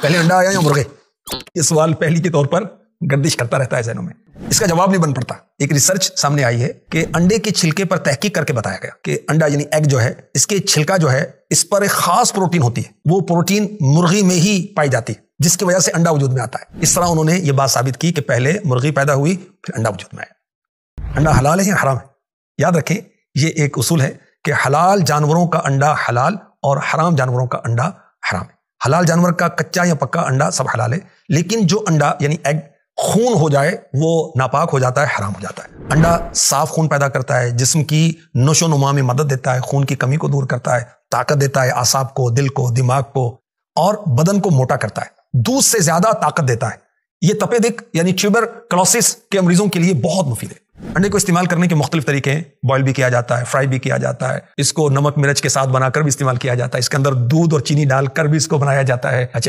पहले अंडा आया या मुर्गे? ये सवाल पहली के तौर पर गर्दिश करता रहता है ज़हनों में। इसका जवाब नहीं बन पड़ता। एक रिसर्च सामने आई है कि अंडे के छिलके पर तहकीक करके बताया गया कि अंडा यानी एग जो है, इसके छिलका जो है, इस पर एक खास प्रोटीन होती है। वो प्रोटीन मुर्गी में ही पाई जाती है, जिसकी वजह से अंडा वजूद में आता है। इस तरह उन्होंने ये बात साबित की कि पहले मुर्गी पैदा हुई, फिर अंडा वजूद में आया। अंडा हलाल है या हराम है? याद रखें, ये एक उसूल है कि हलाल जानवरों का अंडा हलाल और हराम जानवरों का अंडा हराम है। हलाल जानवर का कच्चा या पक्का अंडा सब हलाल है, लेकिन जो अंडा यानी एग खून हो जाए वो नापाक हो जाता है, हराम हो जाता है। अंडा साफ खून पैदा करता है, जिस्म की नशोनुमा में मदद देता है, खून की कमी को दूर करता है, ताकत देता है आसाब को, दिल को, दिमाग को, और बदन को मोटा करता है। दूध से ज्यादा ताकत देता है। ये तपेदिक यानी ट्यूबरकुलोसिस के मरीजों के लिए बहुत मुफीद है। अंडे को इस्तेमाल करने के मुख्तलिफ तरीके हैं। बॉयल भी किया जाता है, फ्राई भी किया जाता है, इसको नमक मिर्च के साथ बनाकर भी इस्तेमाल किया जाता है, इसके अंदर दूध और चीनी डालकर भी इसको बनाया जाता है। अच्छा,